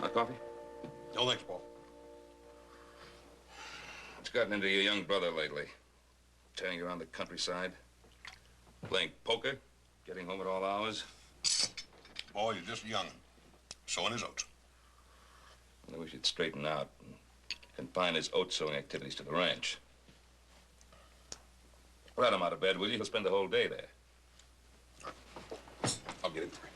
Hot coffee? No, thanks, Paul. What's gotten into your young brother lately? Turning around the countryside? Playing poker? Getting home at all hours? Paul, you're just young. Sowing his oats. I wish he'd straighten out and confine his oat sowing activities to the ranch. Let him out of bed, will you? He'll spend the whole day there. I'll get him free.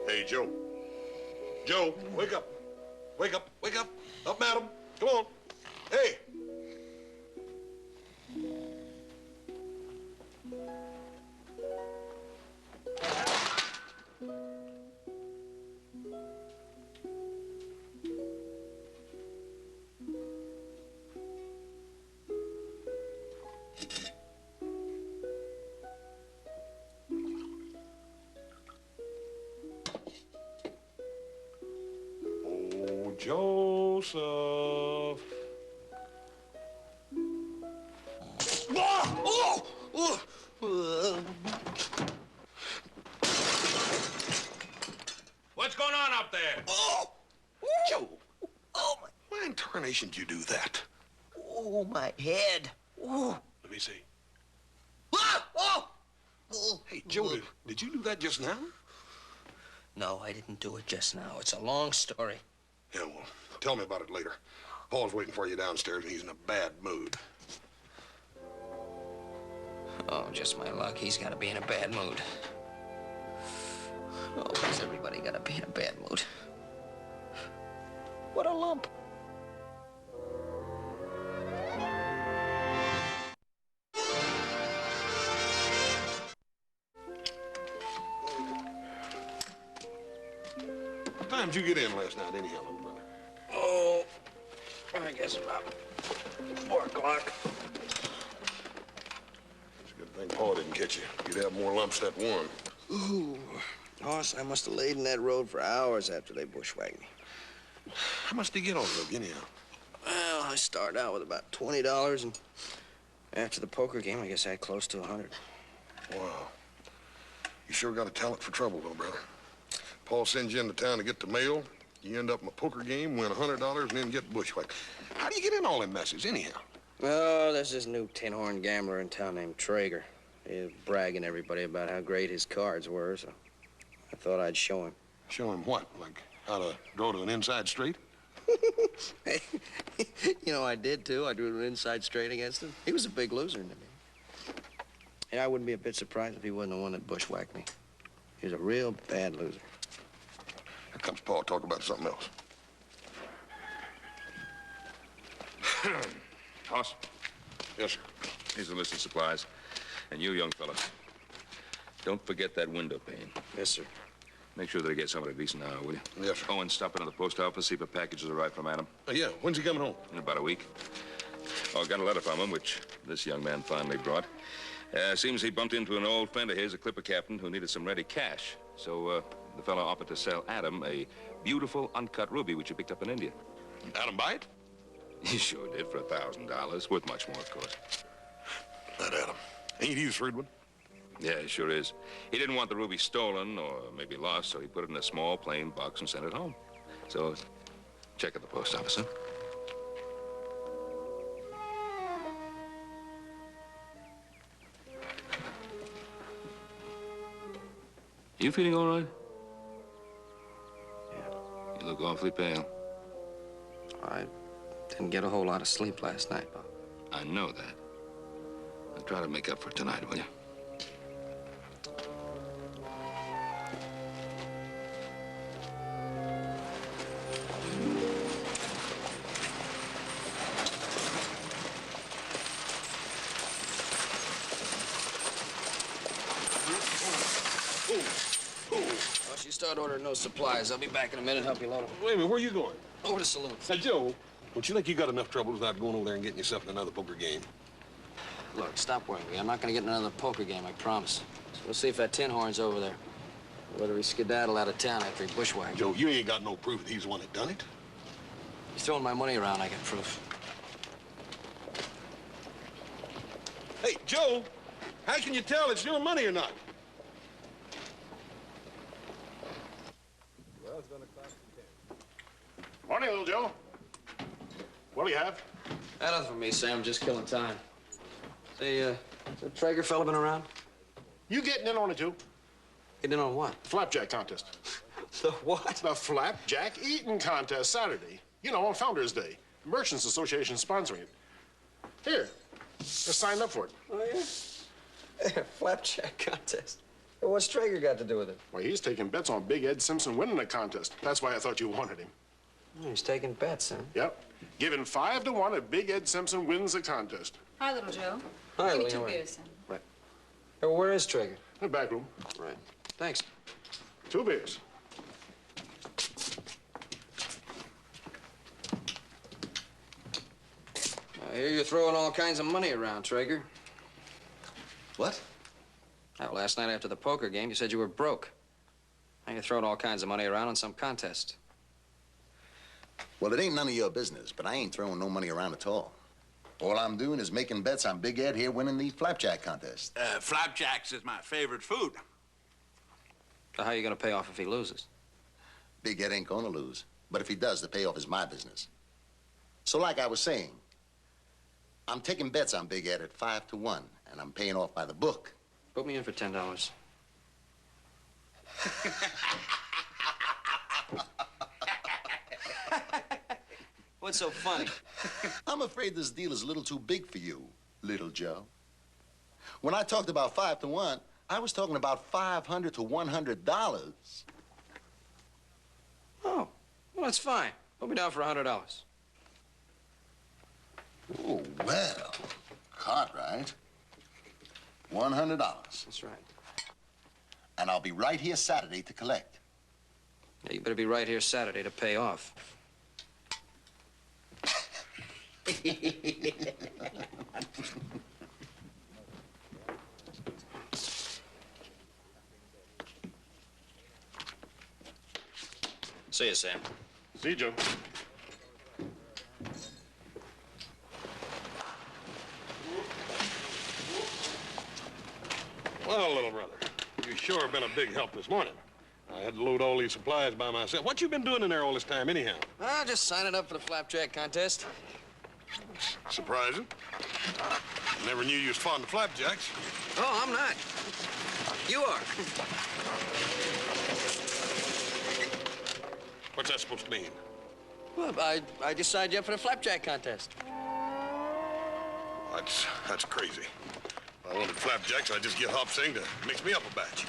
Hey, Joe. Joe, wake up. Wake up, wake up. Up, madam. Come on. Hey. Joseph. Ah! Oh! What's going on up there? Oh! Joe! Oh, my... Why in tarnation did you do that? Oh, my head. Oh. Let me see. Ah! Oh! Oh. Hey, Joe, did you do that just now? No, I didn't do it just now. It's a long story. Yeah, well, tell me about it later. Paul's waiting for you downstairs, and he's in a bad mood. Oh, just my luck. He's got to be in a bad mood. Oh, why's everybody got to be in a bad mood? What a lump. What time did you get in last night, anyhow, little brother? Oh, I guess about 4 o'clock. It's a good thing Paul didn't catch you. You'd have more lumps than one. Ooh, Hoss, I must have laid in that road for hours after they bushwhacked me. How much did you get on the road, anyhow? Well, I started out with about $20, and after the poker game, I guess I had close to 100. Wow. You sure got a talent for trouble, little brother. Paul sends you into town to get the mail. You end up in a poker game, win $100, and then get bushwhacked. How do you get in all them messes, anyhow? Oh, there's this new tin-horn gambler in town named Traeger. He was bragging to everybody about how great his cards were, so I thought I'd show him. Show him what? Like how to draw to an inside straight? Hey, you know, I did, too. I drew an inside straight against him. He was a big loser to me. Yeah, I wouldn't be a bit surprised if he wasn't the one that bushwhacked me. He was a real bad loser. Here comes Paul. Talk about something else. Hoss, Yes, sir. here's a list of supplies. And you, young fella, don't forget that window pane. Yes, sir. Make sure that he gets home at a decent hour, will you? Yes, sir. Oh, and stop into the post office, see if a package has arrived from Adam. Yeah, when's he coming home? In about a week. Oh, I got a letter from him, which this young man finally brought. Seems he bumped into an old friend of his, a clipper captain, who needed some ready cash. So, the fellow offered to sell Adam a beautiful uncut ruby, which he picked up in India. Adam buy it? He sure did, for $1,000. Worth much more, of course. Not Adam. Ain't he the shrewd one? Yeah, he sure is. He didn't want the ruby stolen or maybe lost, so he put it in a small, plain box and sent it home. So, check at the post office, huh? You feeling all right? Yeah. You look awfully pale. I didn't get a whole lot of sleep last night, Bob. I know that. I'll try to make up for it tonight, will you? Once you start ordering those supplies, I'll be back in a minute, help you load them. Wait a minute, where are you going? Over to the saloon. Now, Joe, don't you think you got enough trouble without going over there and getting yourself in another poker game? Look, stop worrying me. I'm not gonna get in another poker game, I promise. So we'll see if that tin horn's over there. Whether he skedaddled out of town after he bushwhacked. Joe, you ain't got no proof that he's the one that done it. He's throwing my money around, I got proof. Hey, Joe, how can you tell it's your money or not? Well, it's gonna cost you 10. Morning, little Joe. What do you have? Nothing for me, Sam. Just killing time. Say, has that Traeger fella been around? You getting in on it, too? Getting in on what? Flapjack Contest. The what? The Flapjack Eating Contest, Saturday. You know, on Founders Day. The Merchants Association sponsoring it. Here, just signed up for it. Oh, yeah? Flapjack Contest. Well, what's Traeger got to do with it? Well, he's taking bets on Big Ed Simpson winning the contest. That's why I thought you wanted him. Oh, he's taking bets, huh? Yep. Giving 5 to 1 if Big Ed Simpson wins the contest. Hi, little Joe. Hi, Give me Lee, 2 how are you? beers, son. Right. Hey, well, where is Traeger? In the back room. Right. Thanks. 2 beers. I hear you're throwing all kinds of money around, Traeger. What? Well, last night after the poker game, you said you were broke. Now you're throwing all kinds of money around on some contest. Well, it ain't none of your business, but I ain't throwing no money around at all. All I'm doing is making bets on Big Ed here winning the Flapjack Contest. Flapjacks is my favorite food. So how are you going to pay off if he loses? Big Ed ain't gonna lose, but if he does, the payoff is my business. So like I was saying, I'm taking bets on Big Ed at 5 to 1, and I'm paying off by the book. Put me in for $10. What's so funny? I'm afraid this deal is a little too big for you, little Joe. When I talked about 5 to 1, I was talking about $500 to $100. Oh, well, that's fine. Put me down for $100. Oh, well, Cartwright, $100. That's right. And I'll be right here Saturday to collect. Yeah, you better be right here Saturday to pay off. See you, Sam. See you, Joe. Well, little brother, you sure have been a big help this morning. I had to load all these supplies by myself. What you been doing in there all this time, anyhow? Just signing up for the Flapjack Contest. Surprising. Never knew you was fond of flapjacks. Oh, I'm not. You are. What's that supposed to mean? Well, I just signed you up for the Flapjack Contest. That's crazy. If I wanted flapjacks, I'd just get Hop Sing to mix me up a batch.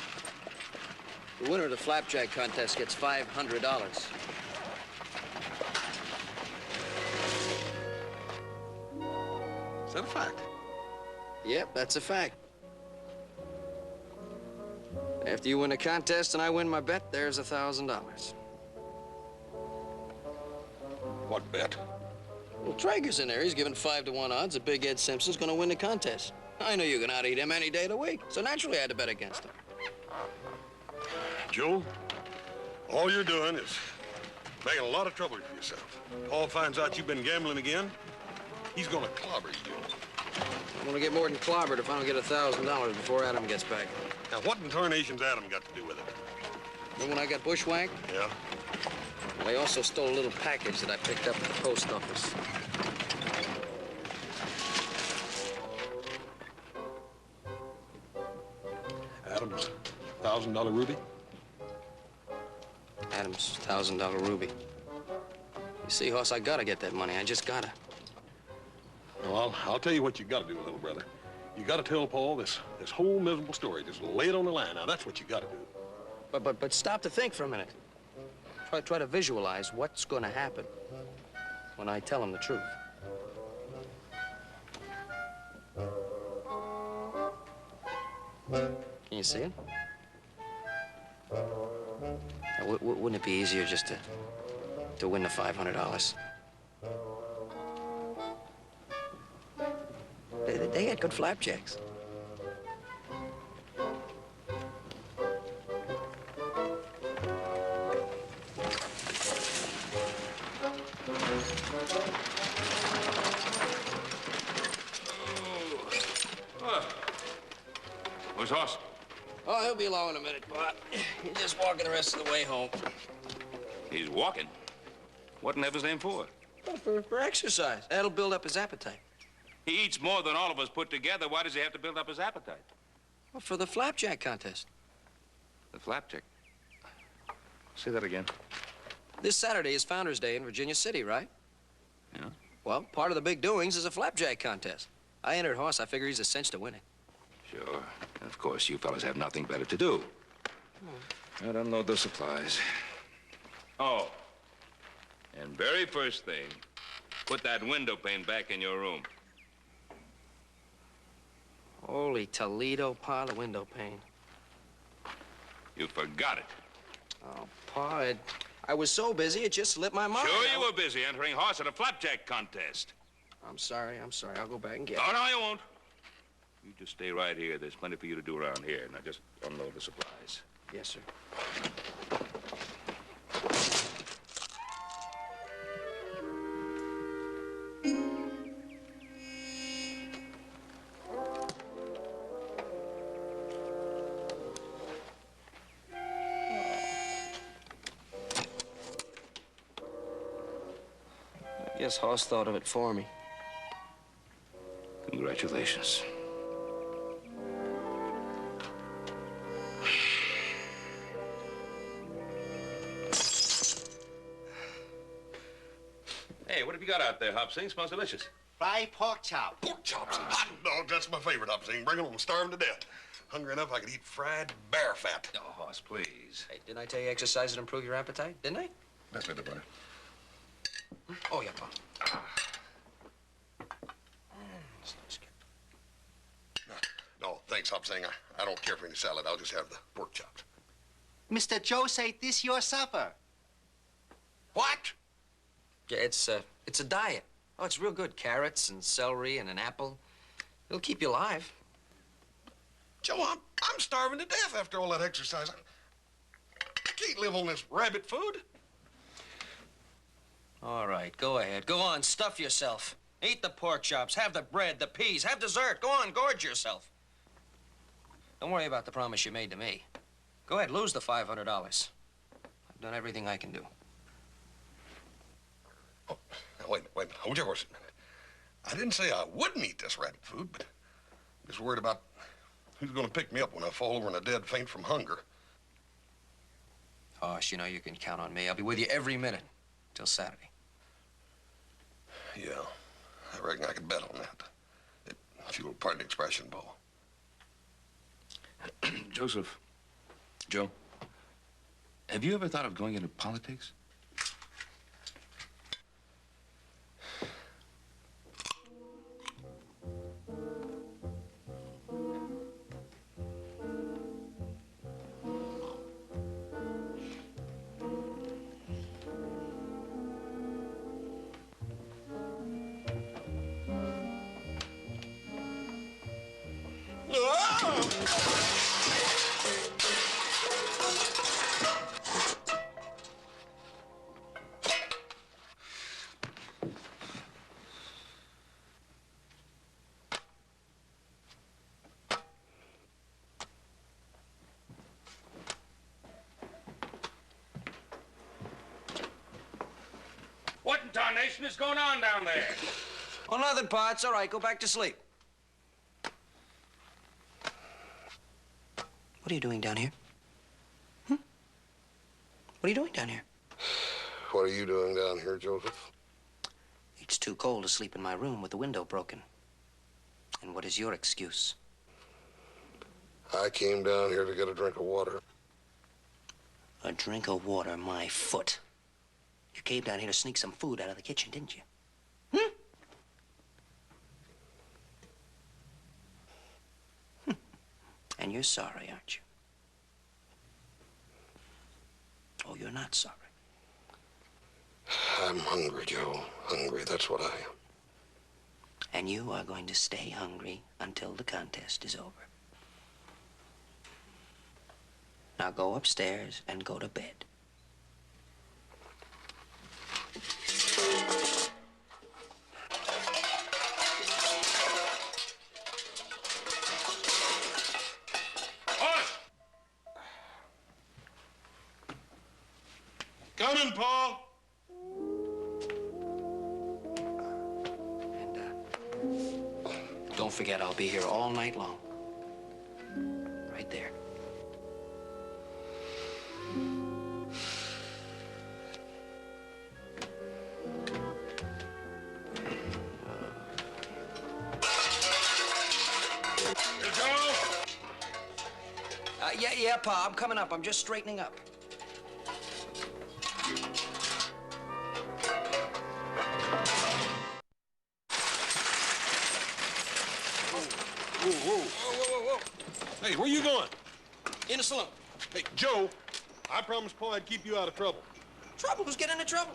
The winner of the Flapjack Contest gets $500. Is that a fact? Yep, that's a fact. After you win the contest and I win my bet, there's $1,000. What bet? Well, Traeger's in there. He's giving 5 to 1 odds that Big Ed Simpson's gonna win the contest. I know you can out-eat him any day of the week, so naturally I had to bet against him. Joe, all you're doing is making a lot of trouble for yourself. Paul finds out you've been gambling again, he's gonna clobber you. I'm gonna get more than clobbered if I don't get $1,000 before Adam gets back. Now, what in tarnation's Adam got to do with it? Remember when I got bushwhacked? Yeah? Well, I also stole a little package that I picked up at the post office. Adam's $1,000 ruby? Adam's $1,000 ruby. You see, Hoss, I gotta get that money. I just gotta. Well, I'll tell you what you gotta do, little brother. You gotta tell Paul this whole miserable story. Just lay it on the line. Now, that's what you gotta do. But stop to think for a minute. Try to visualize what's gonna happen when I tell him the truth. Can you see it? Now, wouldn't it be easier just to win the $500? They had good flapjacks. Hoss? Oh, he'll be along in a minute, Pop. He's just walking the rest of the way home. He's walking? What in heaven's name for? Well, for exercise. That'll build up his appetite. He eats more than all of us put together. Why does he have to build up his appetite? Well, for the Flapjack Contest. The flapjack? Say that again. This Saturday is Founders Day in Virginia City, right? Yeah? Well, part of the big doings is a Flapjack Contest. I entered Hoss. I figure he's a cinch to win it. Sure. And of course, you fellas have nothing better to do. I'd unload the supplies. Oh. And very first thing, put that window pane back in your room. Holy Toledo, Pa, the window pane. You forgot it. Oh, Pa, I was so busy, it just slipped my mind. Sure you were busy entering Hoss at a flapjack contest. I'm sorry. I'll go back and get No, it. no, you won't. You just stay right here. There's plenty for you to do around here. Now just unload the supplies. Yes, sir. I guess Hoss thought of it for me. Congratulations. Hey, what have you got out there, Hopsing? Smells delicious. Fried pork chop. Pork chops and hot dog, that's my favorite, Hopsing. Bring 'em, I'm starving to death. Hungry enough I could eat fried bear fat. Oh, Hoss, please. Hey, didn't I tell you exercise would improve your appetite? Didn't I? That's it, buddy. Oh, yeah, Pa. No, thanks, Hopsing. I don't care for any salad. I'll just have the pork chops. Mr. Joe say this your supper. What? Yeah, it's a diet. Oh, it's real good. Carrots and celery and an apple. It'll keep you alive. Joe, I'm starving to death after all that exercise. I can't live on this rabbit food. All right, go ahead. Go on, stuff yourself. Eat the pork chops, have the bread, the peas, have dessert. Go on, gorge yourself. Don't worry about the promise you made to me. Go ahead, lose the $500. I've done everything I can do. Oh, now wait, hold your horse a minute. I didn't say I wouldn't eat this rabbit food, but I'm just worried about who's going to pick me up when I fall over in a dead faint from hunger. Hoss, you know you can count on me. I'll be with you every minute till Saturday. Yeah, I reckon I could bet on that. If you'll pardon the expression, Bo. Joseph, Joe, have you ever thought of going into politics? What in tarnation is going on down there? Oh, nothing, Pa. It's all right. Go back to sleep. What are you doing down here? What are you doing down here? What are you doing down here, Joseph? It's too cold to sleep in my room with the window broken. And what is your excuse? I came down here to get a drink of water. A drink of water, my foot. You came down here to sneak some food out of the kitchen, didn't you? And you're sorry, aren't you? Oh, you're not sorry. I'm hungry, Joe. Hungry, that's what I am. And you are going to stay hungry until the contest is over. Now go upstairs and go to bed. Coming, Paul. And don't forget, I'll be here all night long. Right there. Yeah, Pa, I'm coming up. I'm just straightening up. Whoa. Hey, where you going? In the saloon. Hey, Joe, I promised Paul I'd keep you out of trouble. Trouble? Who's getting into trouble?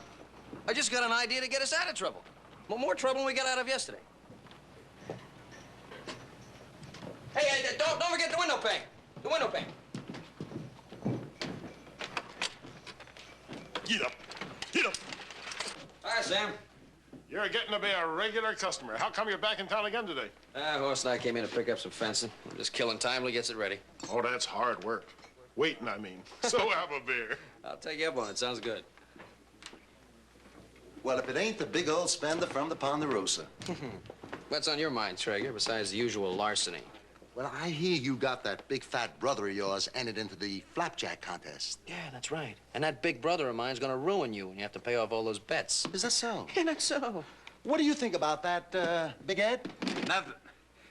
I just got an idea to get us out of trouble. More trouble than we got out of yesterday. Hey, don't forget the window pane. The window pane. Get up. Get up. Hi, Sam. You're getting to be a regular customer. How come you're back in town again today? Horse and I came in to pick up some fencing. I'm just killing time till he gets it ready. Oh, that's hard work. Waiting, I mean. So have a beer. I'll take you up on it. Sounds good. Well, if it ain't the big old spender from the Ponderosa. What's on your mind, Traeger, besides the usual larceny? Well, I hear you got that big fat brother of yours entered into the Flapjack Contest. Yeah, that's right. And that big brother of mine's gonna ruin you when you have to pay off all those bets. Is that so? Yeah, that's so. What do you think about that, Big Ed? Nothing.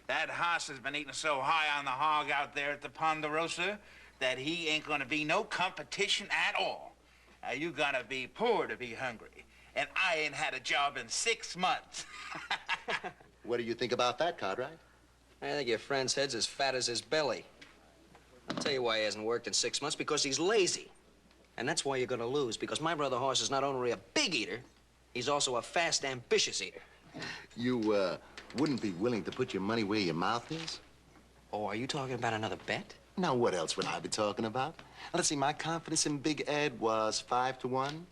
That hoss has been eating so high on the hog out there at the Ponderosa that he ain't gonna be no competition at all. Now, you gotta be poor to be hungry. And I ain't had a job in 6 months. What do you think about that, Cartwright? I think your friend's head's as fat as his belly. I'll tell you why he hasn't worked in 6 months, because he's lazy. And that's why you're gonna lose, because my brother Horse is not only a big eater, he's also a fast, ambitious eater. You, wouldn't be willing to put your money where your mouth is? Oh, are you talking about another bet? Now, what else would I be talking about? Let's see, my confidence in Big Ed was 5 to 1.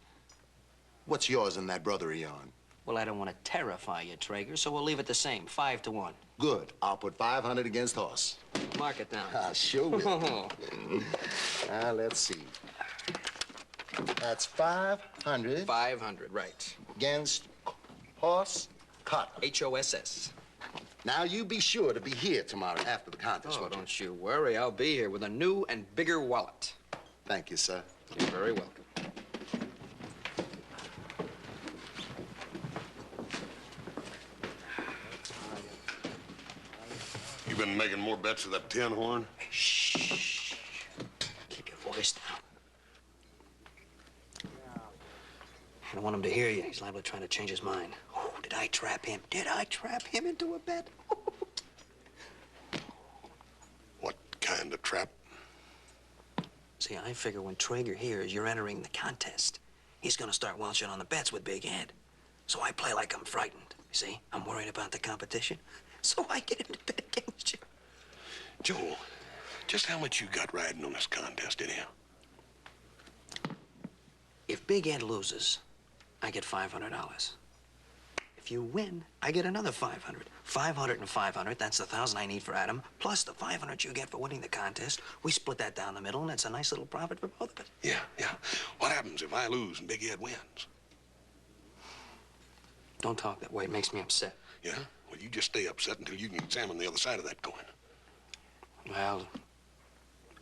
What's yours in that brother of yourn? Well, I don't want to terrify you, Traeger, so we'll leave it the same, 5 to 1. Good. I'll put 500 against Horse. Mark it down. I sure will. Now, let's see. That's 500 500, right. against Horse Carter. H-O-S-S. Now, you be sure to be here tomorrow after the contest, Oh, won't you? don't you worry. I'll be here with a new and bigger wallet. Thank you, sir. You're very welcome. You been making more bets with that tin horn? Shh. Keep your voice down. I don't want him to hear you. He's liable to try to change his mind. Oh, did I trap him? Did I trap him into a bet? What kind of trap? See, I figure when Traeger hears you're entering the contest, he's gonna start welching on the bets with Big Ed. So I play like I'm frightened. You see, I'm worried about the competition. So I get him to bet against you. Joel, just how much you got riding on this contest, anyhow? If Big Ed loses, I get $500. If you win, I get another 500. 500 and 500, that's the 1,000 I need for Adam, plus the 500 you get for winning the contest. We split that down the middle, and it's a nice little profit for both of us. Yeah. What happens if I lose and Big Ed wins? Don't talk that way. It makes me upset. Yeah? Well, you just stay upset until you can examine the other side of that coin. Well,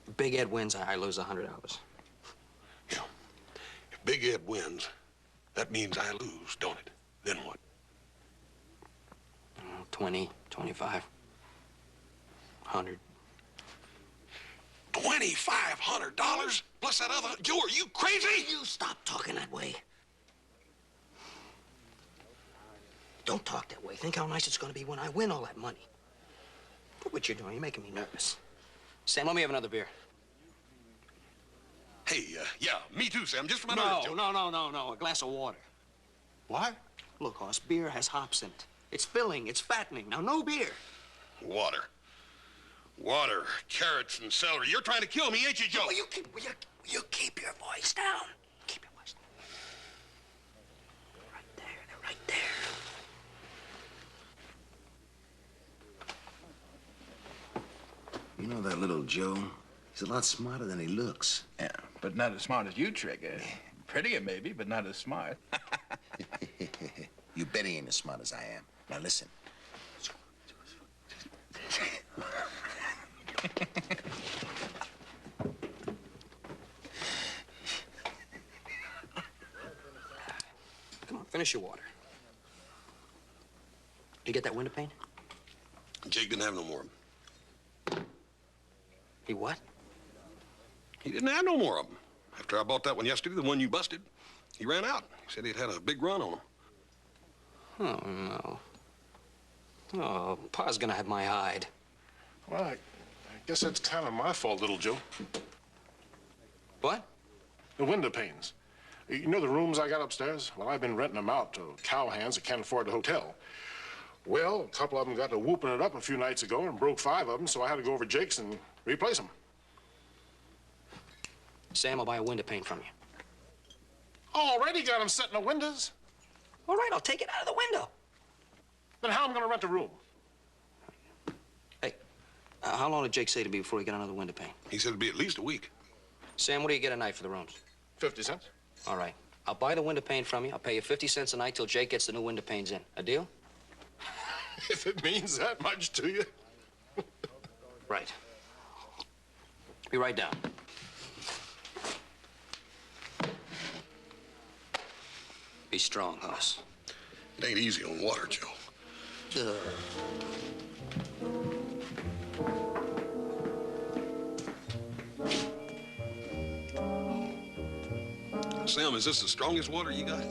if Big Ed wins, I lose $100. Yeah. If Big Ed wins, that means I lose, don't it? Then what? 20, 25, 100. $2,500 plus that other. Joe, are you crazy? You stop talking that way. Don't talk that way. Think how nice it's going to be when I win all that money. Look what you're doing. You're making me nervous. Sam, let me have another beer. Hey, yeah, me too, Sam. Just for my No, nerves, Joe. no. A glass of water. What? Look, Hoss, beer has hops in it. It's filling. It's fattening. Now, no beer. Water. Water, carrots, and celery. You're trying to kill me, ain't you, Joe? Will you keep your voice down? Keep your voice down. Right there. They're right there. You know that little Joe? He's a lot smarter than he looks. Yeah, but not as smart as you, Trigger. Prettier, maybe, but not as smart. You bet he ain't as smart as I am. Now listen. Come on, finish your water. You get that window pane? Jake didn't have no more of them. He what? He didn't have no more of them. After I bought that one yesterday, the one you busted, he ran out. He said he'd had a big run on them. Oh, no. Oh, Pa's gonna have my hide. Well, I guess that's kind of my fault, little Joe. What? The window panes. You know the rooms I got upstairs? Well, I've been renting them out to cowhands that can't afford the hotel. Well, a couple of them got to whooping it up a few nights ago and broke 5 of them, so I had to go over to Jake's and replace them. Sam will buy a window pane from you. Already got them set in the windows. All right, I'll take it out of the window. Then how am I going to rent a room? Hey, how long did Jake say to be before he got another window pane? He said it'd be at least a week. Sam, what do you get a night for the rooms? 50 cents. All right. I'll buy the window pane from you. I'll pay you 50 cents a night till Jake gets the new window panes in. A deal? If it means that much to you. Right. Be right down. Be strong, Hoss. It ain't easy on water, Joe. Sam, is this the strongest water you got?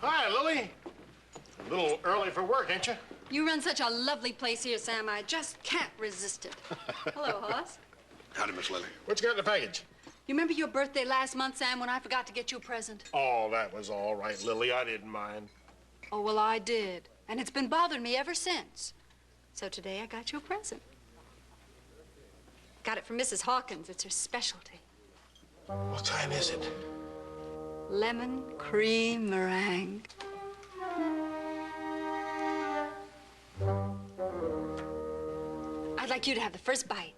Hi, Lily. A little early for work, ain't you? You run such a lovely place here, Sam. I just can't resist it. Hello, Hoss. Howdy, Miss Lily. What you got in the package? You remember your birthday last month, Sam, when I forgot to get you a present? Oh, that was all right, Lily. I didn't mind. Oh, well, I did. And it's been bothering me ever since. So today I got you a present. Got it from Mrs. Hawkins. It's her specialty. What kind is it? Lemon cream meringue. I'd like you to have the first bite.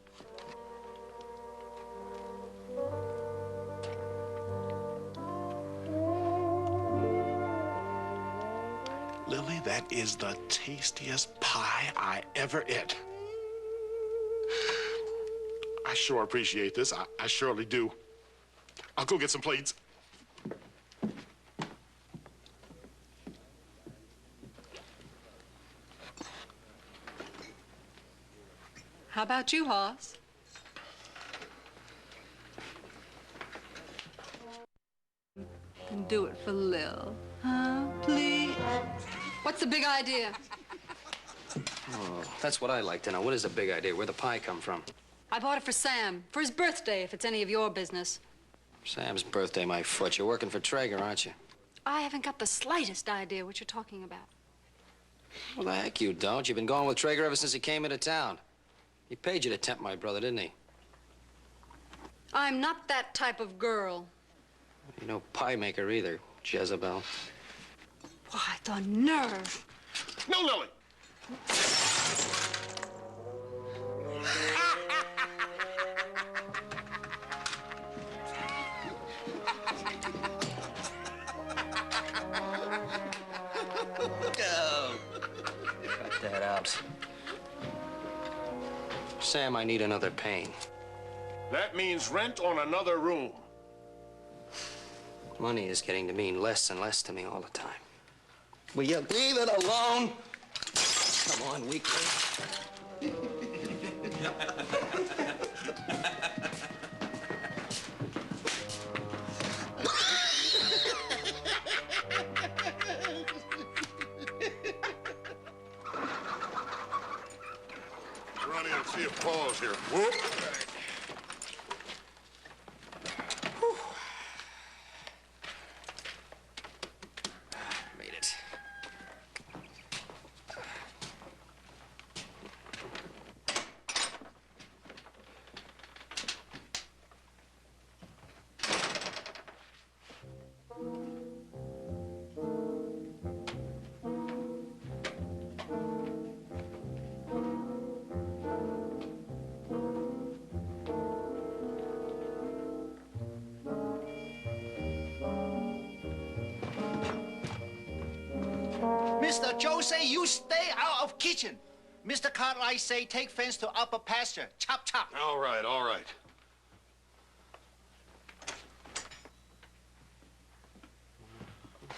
Lily, that is the tastiest pie I ever ate. I sure appreciate this. I surely do. I'll go get some plates. How about you, Hoss? Do it for Lil, huh? Please. What's the big idea? Oh, that's what I like to know. What is the big idea? Where'd the pie come from? I bought it for Sam, for his birthday, if it's any of your business. Sam's birthday, my foot. You're working for Traeger, aren't you? I haven't got the slightest idea what you're talking about. Well, the heck you don't. You've been going with Traeger ever since he came into town. He paid you to tempt my brother, didn't he? I'm not that type of girl. You're no pie maker either, Jezebel. Why, the nerve. No, Lily. Cut that out. Sam, I need another pane. That means rent on another room. Money is getting to mean less and less to me all the time. Will you leave it alone? Come on, weakling. Run in and see if Paul's here. Whoop. Made it. Mr. Joe say you stay out of kitchen. Mr. Cartwright say take fence to upper pasture. Chop, chop. All right, all right.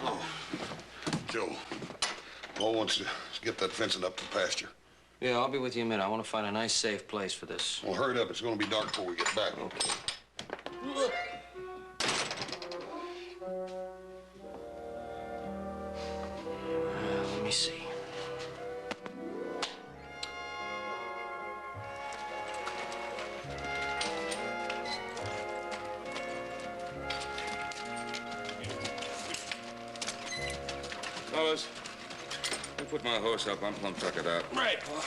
Oh, Joe, Paul wants to get that fencing up to pasture. Yeah, I'll be with you in a minute. I want to find a nice, safe place for this. Well, hurry it up. It's going to be dark before we get back. Okay. Let me see. Fellas, I put my horse up. I'm plumb tuckered out. Right, Paul.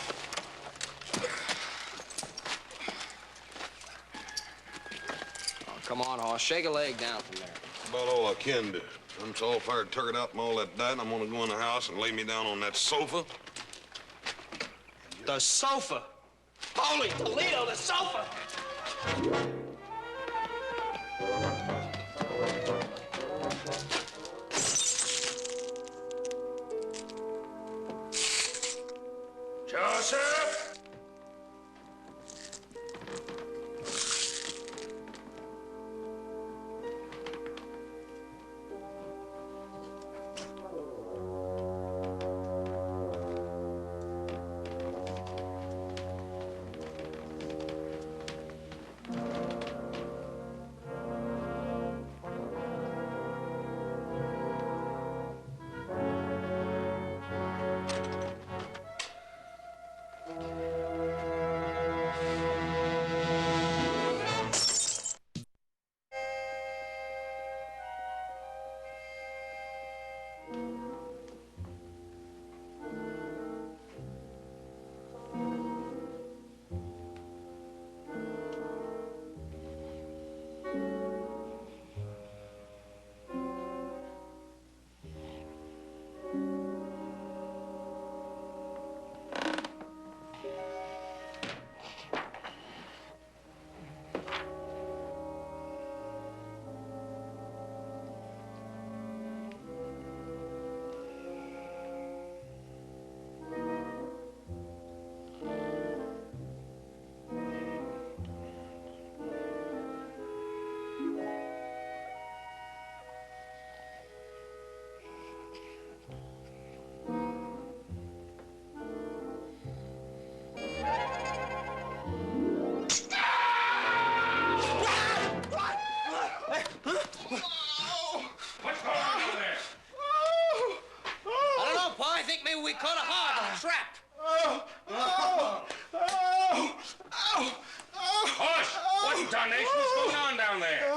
Oh, come on, horse. Shake a leg down from there. About all I can do. I'm so all fired, tuckered out from all that diet, I'm gonna go in the house and lay me down on that sofa. The sofa. Holy Toledo, the sofa! Joseph! We caught a hog, a trap. Horse, what in tarnation's going on down there?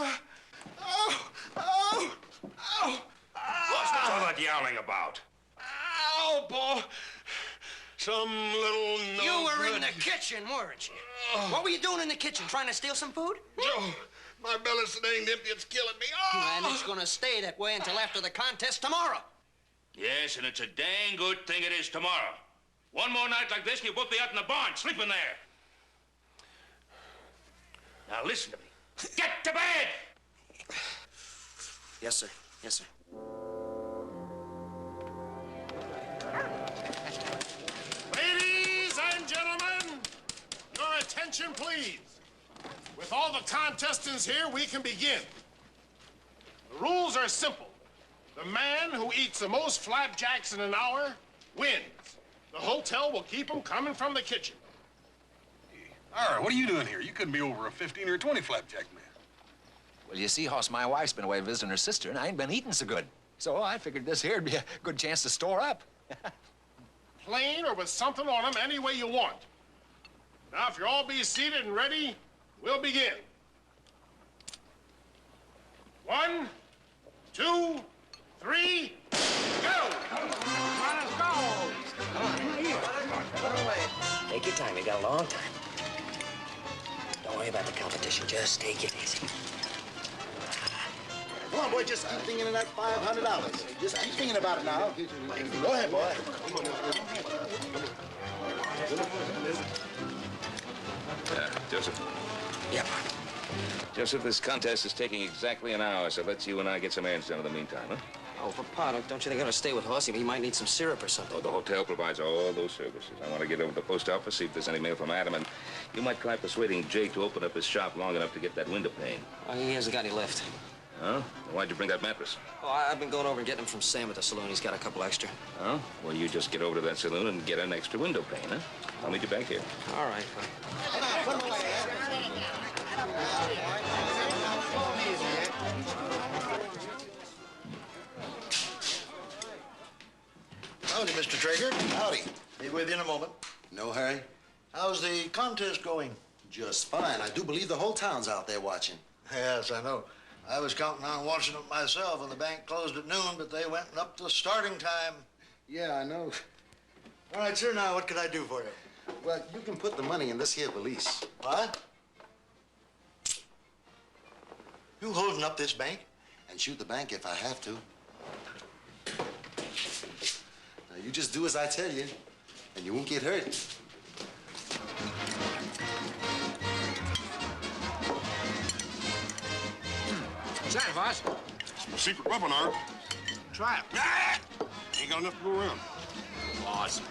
What's all that yowling about? Ow, Paul. Some little You were in the kitchen, weren't you? What were you doing in the kitchen? Trying to steal some food? Joe, my belly's so dang empty, it's killing me. Oh! And it's gonna stay that way until after the contest tomorrow. Yes, and it's a dang good thing it is tomorrow. One more night like this, and you'll both be out in the barn, sleeping there. Now listen to me. Get to bed! Yes, sir. Yes, sir. Ladies and gentlemen, your attention, please. With all the contestants here, we can begin. The rules are simple. The man who eats the most flapjacks in an hour wins. The hotel will keep them coming from the kitchen. All right, what are you doing here? You couldn't be over a 15 or 20 flapjack man. Well, you see, Hoss, my wife's been away visiting her sister, and I ain't been eating so good. So I figured this here'd be a good chance to store up. Plain or with something on them, any way you want. Now, if you'll all be seated and ready, we'll begin. 1, 2, 3, go! Take your time. You got a long time. Don't worry about the competition. Just take it easy. Come on, boy, just keep thinking of that $500. Just keep thinking about it now. Go ahead, boy. Joseph. Yep. Joseph, this contest is taking exactly an hour, so let's you and I get some errands done in the meantime, huh? Oh, Papa, don't you think I ought to stay with Hoss? He might need some syrup or something. Oh, the hotel provides all those services. I want to get over to the post office, see if there's any mail from Adam, and you might try persuading Jake to open up his shop long enough to get that window pane. Oh, he hasn't got any left. Huh? Why'd you bring that mattress? Oh, I've been going over and getting him from Sam at the saloon. He's got a couple extra. Oh? Well, you just get over to that saloon and get an extra window pane, huh? I'll meet you back here. All right, fine. Howdy, Mr. Traeger. Howdy. Be with you in a moment. No hurry? How's the contest going? Just fine. I do believe the whole town's out there watching. Yes, I know. I was counting on watching it myself when the bank closed at noon, but they went up to starting time. Yeah, I know. All right, sir, now what can I do for you? Well, you can put the money in this here valise. What? You holding up this bank? And shoot the bank if I have to. Now, you just do as I tell you, and you won't get hurt. What's that, Voss? It's my secret weapon, Art. Try it. Ain't got enough to go around. Voss.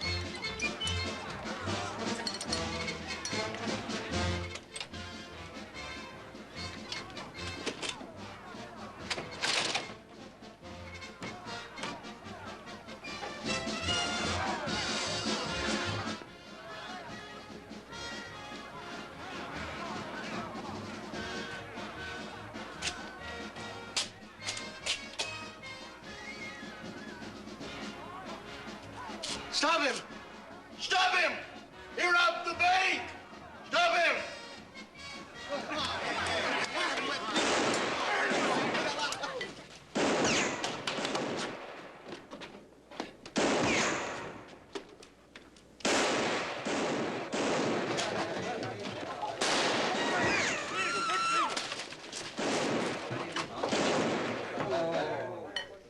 Stop him! Stop him! He robbed the bank! Stop him!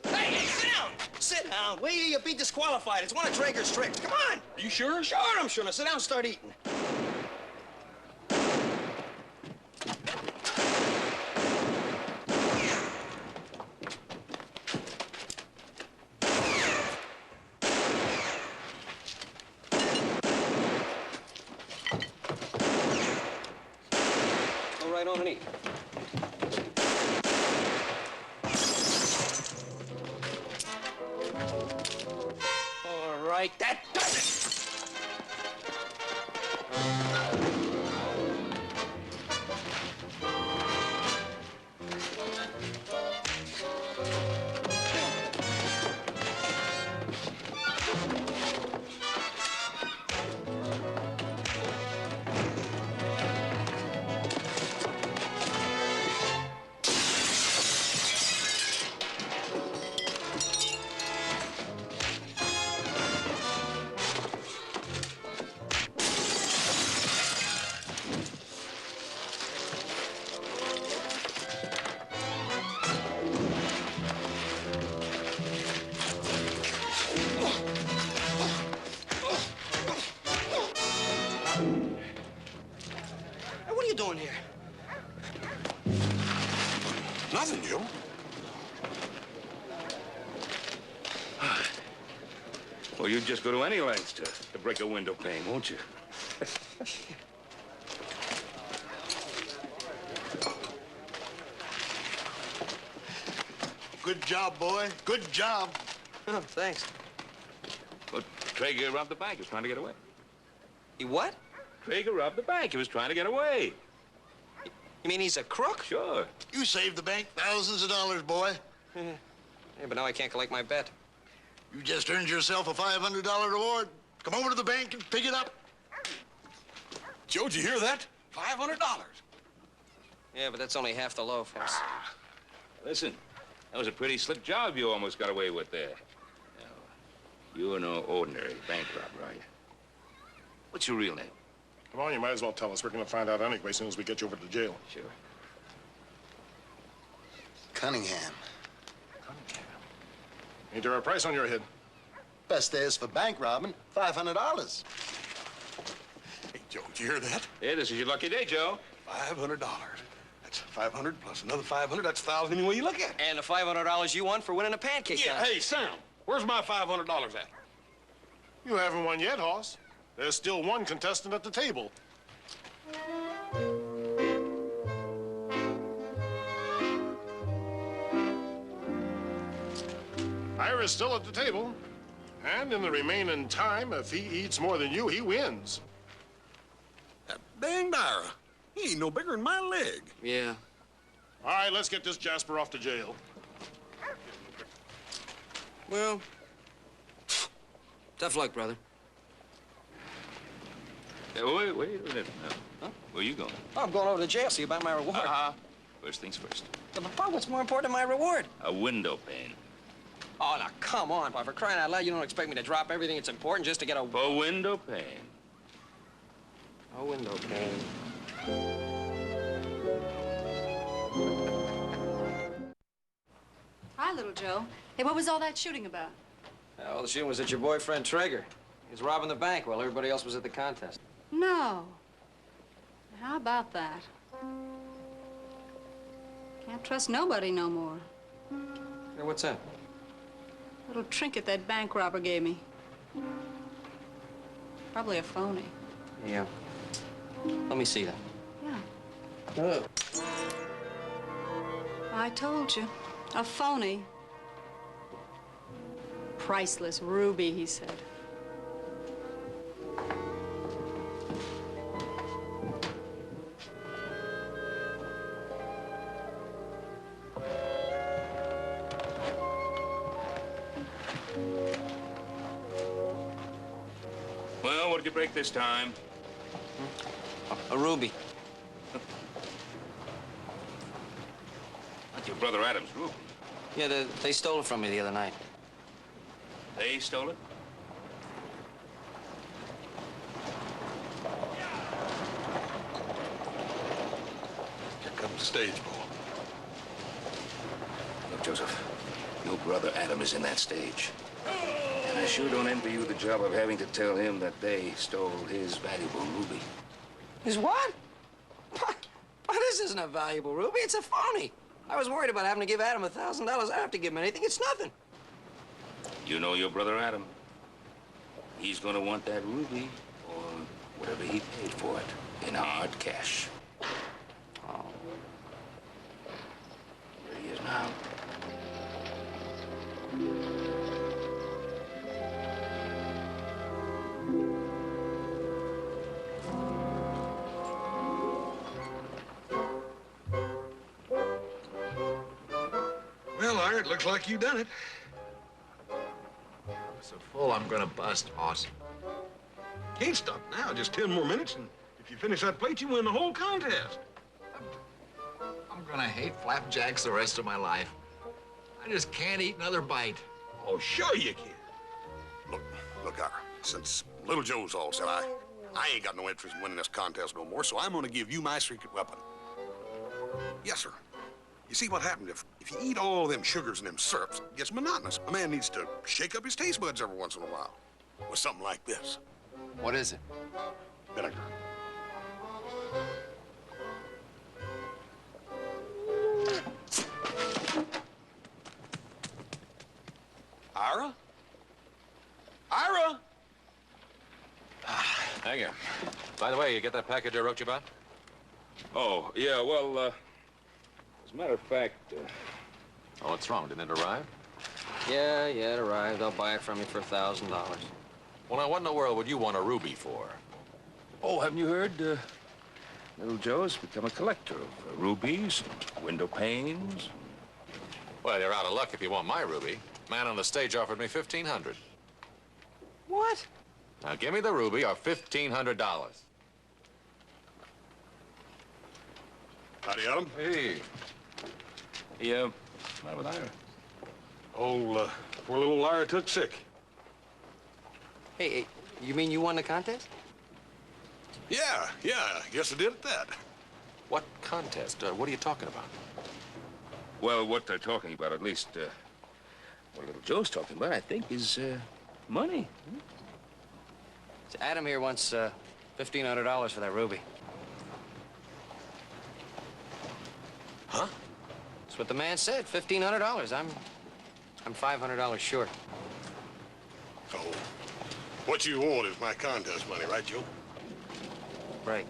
Hey, sit down! Sit down. Wait till you be disqualified. It's one of Traeger's tricks. Come on. Are you sure? Sure, I'm sure. Now sit down and start eating. Go right on and eat. All right, that does it. Hey, what are you doing here? Nothing, Joe. Well, you'd just go to any lengths to break a window pane, won't you? Good job, boy. Good job. Oh, thanks. Well, Traeger robbed the bank. He was trying to get away. You what? Traeger robbed the bank. He was trying to get away. You mean he's a crook? Sure. You saved the bank thousands of dollars, boy. Yeah, but now I can't collect my bet. You just earned yourself a $500 reward. Come over to the bank and pick it up. Joe, did you hear that? $500. Yeah, but that's only half the loaf. Hoss. Listen, that was a pretty slick job you almost got away with there. Now, you're no ordinary bank robber, are you? What's your real name? Come on, you might as well tell us. We're going to find out anyway as soon as we get you over to jail. Sure. Cunningham. Ain't there a price on your head? Best days for bank robbing, $500. Hey, Joe, did you hear that? Yeah, this is your lucky day, Joe. $500. That's 500 plus another 500, that's 1,000 any way you look at it. And the $500 you won for winning a pancake Yeah, contest. hey, Sam, where's my $500 at? You haven't won yet, Hoss. There's still one contestant at the table. Ira's still at the table. And in the remaining time, if he eats more than you, he wins. That danged Ira. He ain't no bigger than my leg. Yeah. All right, let's get this Jasper off to jail. Well, tough luck, brother. Wait a minute now. Huh? Where you going? Oh, I'm going over to jail, see about my reward. First things first. Yeah, but, Pop, what's more important than my reward? A window pane. Oh, now, come on, Pop. For crying out loud, you don't expect me to drop everything that's important just to get a... A window pane. A window pane. Hi, little Joe. Hey, what was all that shooting about? All the shooting was at your boyfriend, Traeger. He was robbing the bank while everybody else was at the contest. No. How about that? Can't trust nobody no more. Hey, what's that? Little trinket that bank robber gave me. Probably a phony. Yeah. Let me see that. Yeah. Oh. I told you. A phony. Priceless ruby, he said. Well, what did you break this time? A ruby. That's your brother Adam's ruby. Yeah, they stole it from me the other night. They stole it? Here comes the stage ball. Look, Joseph, your brother Adam is in that stage. And I sure don't envy you the job of having to tell him that they stole his valuable ruby. His what? Why, this isn't a valuable ruby. It's a phony. I was worried about having to give Adam $1,000. I don't have to give him anything. It's nothing. You know your brother Adam. He's gonna want that ruby, or whatever he paid for it, in hard cash. Oh. There he is now. Well, Ira, it looks like you done it. So full, I'm gonna bust, Hoss. Can't stop now. Just 10 more minutes, and if you finish that plate, you win the whole contest. I'm gonna hate flapjacks the rest of my life. I just can't eat another bite. Oh, sure you can. Look, Ira, since Little Joe's all said, I ain't got no interest in winning this contest no more, so I'm gonna give you my secret weapon. Yes, sir. You see what happens if you eat all them sugars and them syrups, it gets monotonous. A man needs to shake up his taste buds every once in a while with something like this. What is it? Vinegar. Ira? Ira? Thank you. By the way, you get that package I wrote you about? Oh, yeah, well, as a matter of fact... Oh, what's wrong? Didn't it arrive? Yeah, it arrived. I'll buy it from you for $1,000. Well, now, what in the world would you want a ruby for? Oh, haven't you heard? Little Joe's become a collector of rubies, window panes. Well, you're out of luck if you want my ruby. Man on the stage offered me $1,500. What? Now, give me the ruby or $1,500. Howdy, Adam. Hey. Yeah, what's the matter with Ira? Old, poor little Ira took sick. Hey, you mean you won the contest? Yeah, I guess I did at that. What contest? What are you talking about? Well, what they're talking about, at least, what Little Joe's talking about, I think, is, money. So Adam here wants, $1,500 for that ruby. That's what the man said, $1,500. I'm $500 short. Oh, what you want is my contest money, right, Joe? Right.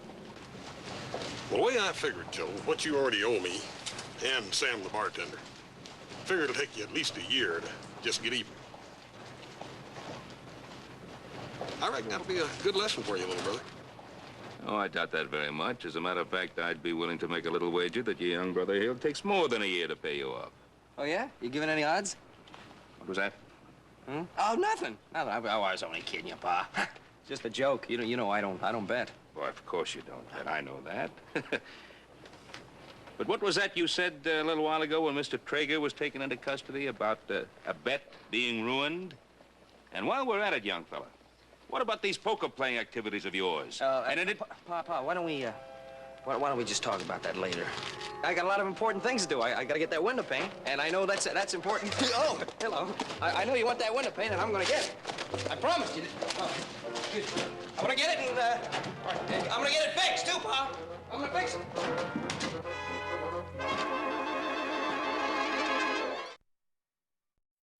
Well, the way I figured, Joe, what you already owe me, and Sam the bartender, figure it'll take you at least a year to just get even. I reckon that'll be a good lesson for you, little brother. Oh, I doubt that very much. As a matter of fact, I'd be willing to make a little wager that your young brother here takes more than a year to pay you off. Oh, yeah? You giving any odds? What was that? Hmm? Oh, nothing. Nothing. I was only kidding you, Pa. Just a joke. You know I don't bet. Well, of course you don't, Ted. I know that. But what was that you said a little while ago when Mr. Traeger was taken into custody about a bet being ruined? And while we're at it, young fella, what about these poker-playing activities of yours? Pa, why don't we just talk about that later? I got a lot of important things to do. I gotta get that window pane, and I know that's important. Oh, hello. I know you want that window pane, and I'm gonna get it. I promise you. Oh, excuse me. I'm gonna get it, and I'm gonna get it fixed too, Pa. I'm gonna fix it.